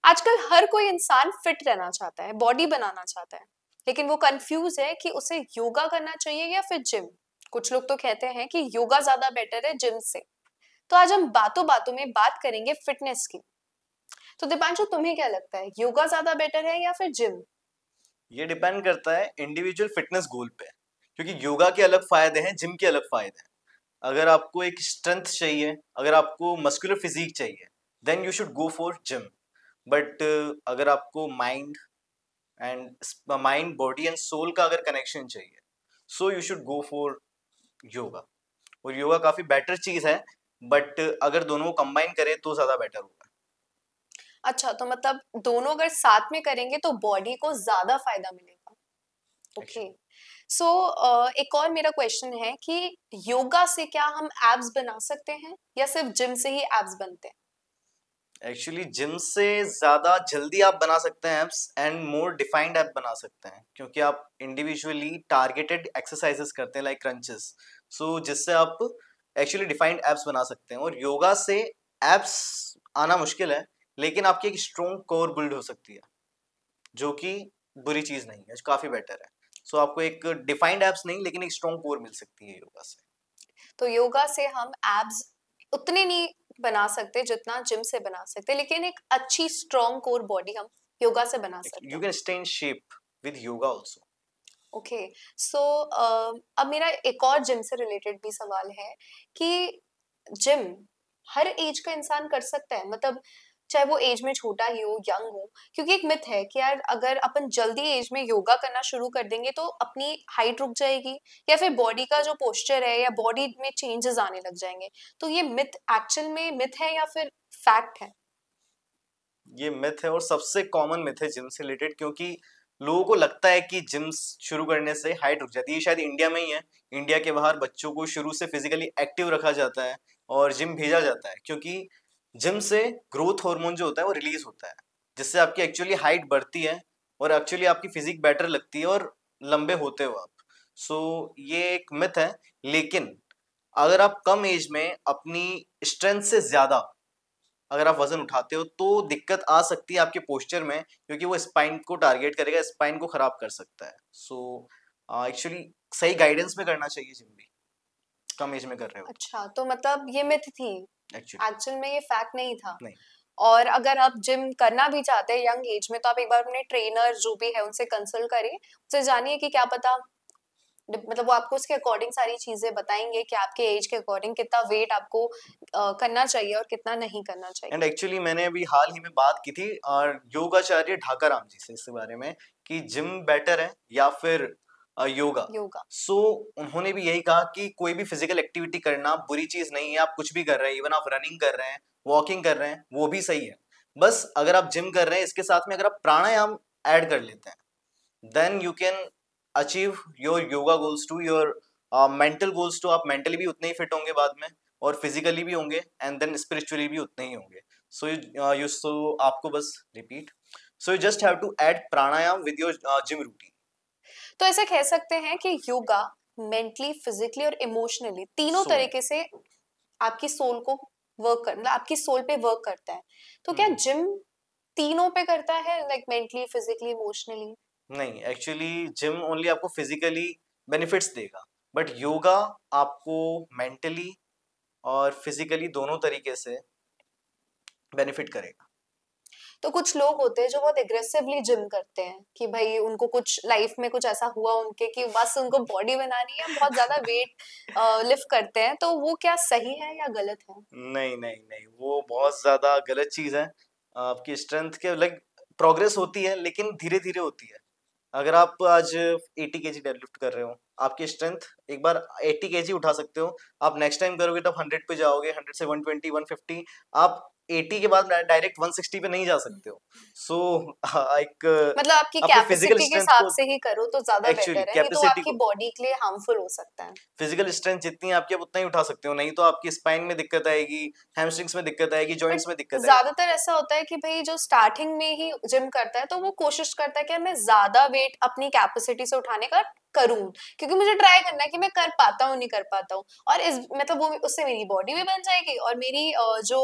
आजकल हर कोई इंसान फिट रहना चाहता है, बॉडी बनाना चाहता है, लेकिन वो कंफ्यूज है कि उसे योगा करना चाहिए या फिर जिम। कुछ लोग तो कहते हैं कि योगा ज्यादा बेटर है जिम से। तो आज हम बातों बातों में बात करेंगे फिटनेस की। तो दीपांशु, तुम्हें क्या लगता है, योगा ज्यादा बेटर है या फिर जिम? ये डिपेंड करता है इंडिविजुअल फिटनेस गोल पे, क्योंकि योगा के अलग फायदे हैं, जिम के अलग फायदे हैं। अगर आपको एक स्ट्रेंथ चाहिए, अगर आपको मस्कुलर फिजिक चाहिए, then you should go for gym. But अगर आपको माइंड बॉडी एंड सोल का अगर कनेक्शन चाहिए, so you should go for yoga. और योगा काफी बेटर चीज है, बट अगर दोनों को कंबाइन करें तो ज्यादा बेटर होगा। अच्छा, तो मतलब दोनों अगर साथ में करेंगे तो बॉडी को ज्यादा फायदा मिलेगा। ओके। सो एक और मेरा क्वेश्चन है कि योगा से क्या हम एब्स बना सकते हैं या सिर्फ जिम से ही एब्स बनते हैं? एक्चुअली जिम से ज्यादा जल्दी आप बना सकते हैं apps and more defined app बना सकते हैं, क्योंकि आप इंडिविजुअली टारगेटेड एक्सरसाइजेस करते हैं लाइक क्रंचेस, सो जिससे आप एक्चुअली डिफाइंड एप्स बना सकते हैं। और योगा से एप्स आना मुश्किल है, लेकिन आपकी एक स्ट्रॉन्ग कोर बिल्ड हो सकती है, जो कि बुरी चीज नहीं है, जो काफी बेटर है। सो आपको एक डिफाइंड एप्स नहीं, लेकिन एक स्ट्रॉन्ग कोर मिल सकती है योगा से। तो योगा से हम एब्स उतने नहीं बना सकते जितना जिम से बना सकते, लेकिन एक अच्छी स्ट्रॉन्ग कोर बॉडी हम योगा से बना सकते यू हैं। Can stay in shape with yoga also. Okay. So अब मेरा एक और जिम से रिलेटेड भी सवाल है कि जिम हर एज का इंसान कर सकता है, मतलब चाहे वो एज में छोटा ही हो, यंग हो? क्योंकि एक मिथ है कि यार अगर अपन जल्दी एज में योगा करना शुरू कर देंगे तो अपनी हाइट रुक जाएगी, या फिर बॉडी का जो पोस्चर है या बॉडी में चेंजेस आने लग जाएंगे। तो ये मिथ एक्चुअल में मिथ है या फिर फैक्ट है? ये मिथ है, और सबसे कॉमन मिथ है जिम से रिलेटेड, क्योंकि लोगों को लगता है कि जिम शुरू करने से हाइट रुक जाती है। ये शायद इंडिया में ही है, इंडिया के बाहर बच्चों को शुरू से फिजिकली एक्टिव रखा जाता है और जिम भेजा जाता है, क्योंकि जिम से ग्रोथ हार्मोन जो होता है वो रिलीज होता है, जिससे आपकी एक्चुअली हाइट बढ़ती है और एक्चुअली आपकी फिजिक बेटर लगती है और लंबे होते हो आप। सो ये एक मिथ है। लेकिन अगर आप कम एज में अपनी स्ट्रेंथ से ज्यादा अगर आप वजन उठाते हो तो दिक्कत आ सकती है आपके पोस्चर में, क्योंकि वो स्पाइन को टारगेट करेगा, स्पाइन को खराब कर सकता है। सो एक्चुअली सही गाइडेंस में करना चाहिए जिम भी, कम एज में कर रहे हो अच्छा, तो मतलब ये मिथ थी, तो एक्चुअली एक्चुअल में ये फैक्ट नहीं था। नहीं। और अगर आप जिम करना भी चाहते हैं यंग एज में, तो आप एक बार अपने ट्रेनर जो भी है उनसे कंसल्ट करिए, उससे जानिए कि क्या पता मतलब वो आपको उसके अकॉर्डिंग सारी चीजें बताएंगे कि आपके एज के अकॉर्डिंग कितना वेट आपको करना चाहिए और कितना नहीं करना एंड चाहिए। एक्चुअली मैंने अभी हाल ही में बात की थी और योगाचार्य ढाकाराम जी से इस बारे में, कि जिम बेटर है या फिर योगा। योगा। सो उन्होंने भी यही कहा कि कोई भी फिजिकल एक्टिविटी करना बुरी चीज नहीं है। आप कुछ भी कर रहे हैं, इवन आप रनिंग कर रहे हैं, वॉकिंग कर रहे हैं, वो भी सही है। बस अगर आप जिम कर रहे हैं, इसके साथ में अगर आप प्राणायाम ऐड कर लेते हैं, then you can achieve your yoga goals too your mental goals too. आप मेंटली भी उतने ही फिट होंगे बाद में, और फिजिकली भी होंगे, एंड देन स्पिरिचुअली भी उतने ही होंगे। सो आपको बस repeat, so you just have to add pranayama with your gym routine. तो ऐसा कह सकते हैं कि योगा मेंटली, फिजिकली और इमोशनली तीनों सो तरीके से आपकी सोल को वर्क कर, मतलब आपकी सोल पे वर्क करता है। तो क्या जिम तीनों पे करता है, लाइक मेंटली, फिजिकली, इमोशनली? नहीं, एक्चुअली जिम ओनली आपको फिजिकली बेनिफिट्स देगा, बट योगा आपको मेंटली और फिजिकली दोनों तरीके से बेनिफिट करेगा। तो कुछ लोग होते हैं जो बहुत एग्रेसिवली जिम करते हैं कि भाई उनको कुछ लाइफ में कुछ ऐसा हुआ उनके कि बस उनको बॉडी बनानी है, बहुत ज्यादा वेट लिफ्ट करते हैं। तो वो क्या सही है या गलत है? नहीं नहीं नहीं, वो बहुत ज्यादा गलत चीज है। आपकी स्ट्रेंथ के लाइक प्रोग्रेस होती है, लेकिन धीरे धीरे होती है। अगर आप आज 80 केजी डेडलिफ्ट कर रहे हो, आपकी स्ट्रेंथ एक बार 80 केजी उठा सकते हो। आप नेक्स्ट टाइम करोगे तब 100 पे जाओगे, 100 से 120 150। आप 80 के बाद डायरेक्ट 160 पे नहीं जा सकते हो। सो एक मतलब आपकी अपने फिजिकल कैपेसिटी के स्ट्रेंथ हिसाब को, से ही करो तो ज्यादा एक्चुअली बेटर है, नहीं तो वो कैपेसिटी आपकी को, बॉडी के लिए हार्मफुल हो सकता है। फिजिकल स्ट्रेंथ जितनी है आपकी आप उतना ही उठा सकते हो, नहीं तो आपकी स्पाइन में दिक्कत आएगी, हैमस्ट्रिंग्स में दिक्कत आएगी, बट जॉइंट्स में दिक्कत आएगी। ज्यादातर ऐसा होता है कि भाई जो स्टार्टिंग में ही जिम करता है तो वो कोशिश करता है कि मैं ज्यादा वेट अपनी कैपेसिटी से उठाने का करूं, क्योंकि मुझे ट्राई करना है कि मैं कर पाता हूँ नहीं कर पाता हूँ, और इस मतलब वो उससे मेरी बॉडी भी बन जाएगी और मेरी जो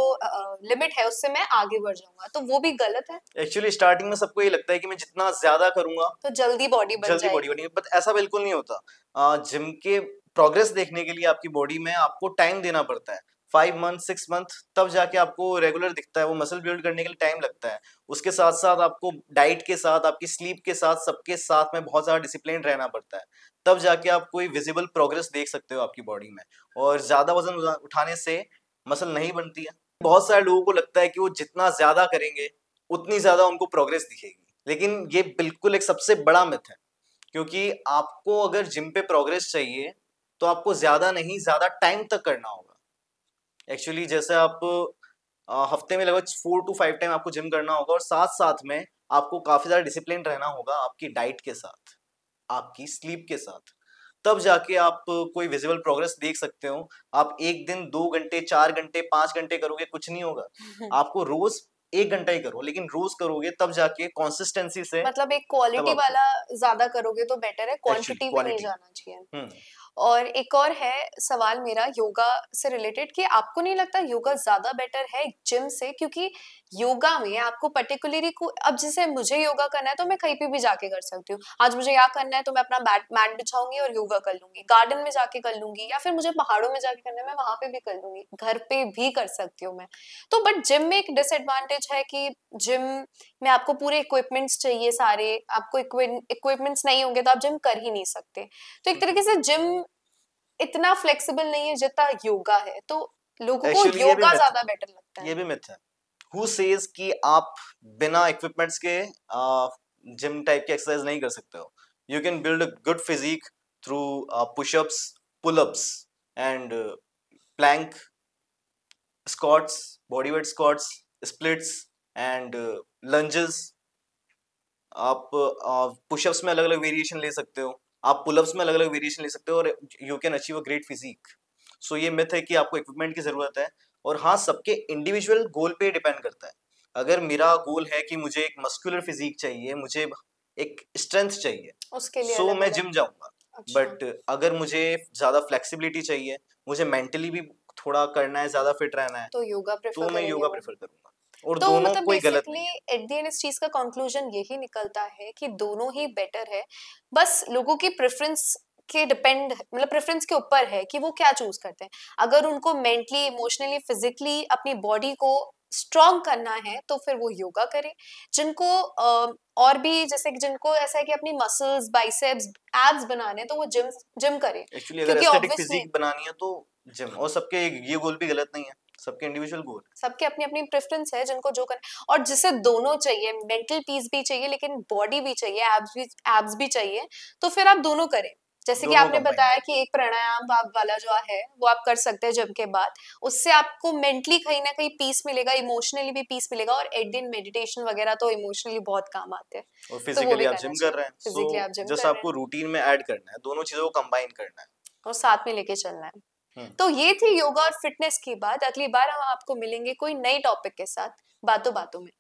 लिमिट है उससे मैं आगे बढ़ जाऊंगा, तो वो भी गलत है। एक्चुअली स्टार्टिंग में सबको ये लगता है कि मैं जितना ज्यादा करूंगा तो जल्दी बॉडी बन जल्दी बॉडी जाएगी। बनेगी, बट ऐसा बिल्कुल नहीं होता। जिम के प्रोग्रेस देखने के लिए आपकी बॉडी में आपको टाइम देना पड़ता है, 5 मंथ 6 मंथ, तब जाके आपको रेगुलर दिखता है। वो मसल बिल्ड करने के लिए टाइम लगता है। उसके साथ साथ आपको डाइट के साथ, आपकी स्लीप के साथ, सबके साथ में बहुत ज्यादा डिसिप्लिन रहना पड़ता है, तब जाके आप कोई विजिबल प्रोग्रेस देख सकते हो आपकी बॉडी में। और ज्यादा वजन उठाने से मसल नहीं बनती है। बहुत सारे लोगों को लगता है कि वो जितना ज्यादा करेंगे उतनी ज्यादा उनको प्रोग्रेस दिखेगी, लेकिन ये बिल्कुल एक सबसे बड़ा मिथ है। क्योंकि आपको अगर जिम पे प्रोग्रेस चाहिए तो आपको ज्यादा नहीं, ज्यादा टाइम तक करना होगा। एक्चुअली जैसे आप हफ्ते में लगभग 4 to 5 टाइम आपको जिम करना होगा, और साथ साथ में आपको काफी ज्यादा डिसिप्लिन रहना होगा आपकी डाइट के साथ, आपकी स्लीप के साथ, तब जाके आप कोई विजिबल प्रोग्रेस देख सकते हो। आप एक दिन 2 घंटे 4 घंटे 5 घंटे करोगे कुछ नहीं होगा। आपको रोज 1 घंटा ही करो, लेकिन रोज करोगे तब जाके कंसिस्टेंसी से, मतलब एक तब क्वालिटी आपको वाला ज्यादा करोगे तो बेटर है, एक्चुअली क्वांटिटी पे नहीं क्वालिटी। जाना चाहिए। हम्म। और एक और है सवाल मेरा योगा से रिलेटेड, कि आपको नहीं लगता योगा ज्यादा बेटर है जिम से? क्योंकि योगा में आपको पर्टिकुलरली को, अब जैसे मुझे योगा करना है तो मैं कहीं पे भी जाके कर सकती हूँ। आज मुझे यहाँ करना है तो मैं अपना मैट मैट बिछाऊंगी और योगा कर लूंगी, गार्डन में जाके कर लूंगी, या फिर मुझे पहाड़ों में जाके करना है मैं वहां पे भी कर लूंगी, घर पे भी कर सकती हूँ मैं। तो बट जिम में एक डिसएडवांटेज है कि जिम में आपको पूरे इक्विपमेंट्स चाहिए सारे, आपको इक्विपमेंट्स नहीं होंगे तो आप जिम कर ही नहीं सकते। तो एक तरीके से जिम इतना फ्लेक्सिबल नहीं है जितना योगा है, तो लोगों को एक्चुअली ये भी योगा मिथ ज्यादा है, बेटर लगता है। ये भी मिथ है। हु सेज कि आप बिना इक्विपमेंट्स के जिम टाइप की एक्सरसाइज नहीं कर सकते हो? You can build a good physique through pushups, pullups and plank, squats, body weight squats, splits and lunges. आप पुशअप्स में अलग अलग वेरिएशन ले सकते हो, आप पुलअप्स में अलग अलग वेरिएशन ले सकते हो, और you can achieve a great physique. So ये मिथ है कि आपको इक्विपमेंट की जरूरत है। और हाँ, सबके इंडिविजुअल गोल पे डिपेंड करता है। अगर मेरा गोल है कि मुझे एक मस्कुलर फिजिक चाहिए, मुझे एक स्ट्रेंथ चाहिए, उसके लिए सो अलग मैं अलग। जिम जाऊंगा। अच्छा। बट अगर मुझे ज्यादा फ्लेक्सिबिलिटी चाहिए, मुझे मेंटली भी थोड़ा करना है, ज्यादा फिट रहना है, तो योगा प्रेफर तो मैं करेंगे योगा वो। प्रेफर करूंगा। और तो दोनों मतलब कोई गलत बेसिकली नहीं है। एट द एंड इस चीज का कंक्लूजन यही निकलता है कि दोनों ही बेटर है, बस लोगों की प्रेफरेंस के डिपेंड, मतलब प्रेफरेंस के ऊपर है कि वो क्या चूज करते हैं। अगर उनको मेंटली इमोशनली फिजिकली अपनी बॉडी को स्ट्रॉन्ग करना है तो फिर वो योगा करें। जिनको और भी जैसे कि जिनको ऐसा है कि अपनी मसल्स बाइसेप्स एब्स बनाने हैं तो वो जिम जिम करें, एक्चुअली अगर क्योंकि एस्थेटिक ऑब्वियसली फिजिक बनानी है तो जिम। और सबके ये गोल भी गलत नहीं है, सबके इंडिविजुअल गोल सबके अपनी अपनी प्रेफरेंस है जिनको जो करना, और जिसे दोनों चाहिए, मेंटल पीस भी चाहिए लेकिन बॉडी भी चाहिए, एब्स भी चाहिए, तो फिर आप दोनों करें। है, जैसे कि दोनों आपने कंबाइन बताया करके। कि एक प्राणायाम आप वाला जो है वो आप कर सकते हैं जिम के बाद, उससे आपको मेंटली कहीं ना कहीं पीस मिलेगा, इमोशनली भी पीस मिलेगा, और एट दिन मेडिटेशन वगैरह तो इमोशनली बहुत काम आते हैं, और तो वो फिजिकली भी आप करना जिम कर चाहिए। रहे हैं, सो फिजिकली आप जिम जस्ट कर रहे हैं आपको रूटीन में ऐड करना है, दोनों चीजों को कंबाइन करना है। और साथ में लेके चलना है। हम्म। तो ये थी योगा और फिटनेस की बात। अगली बार हम आपको मिलेंगे कोई नई टॉपिक के साथ, बातों बातों में।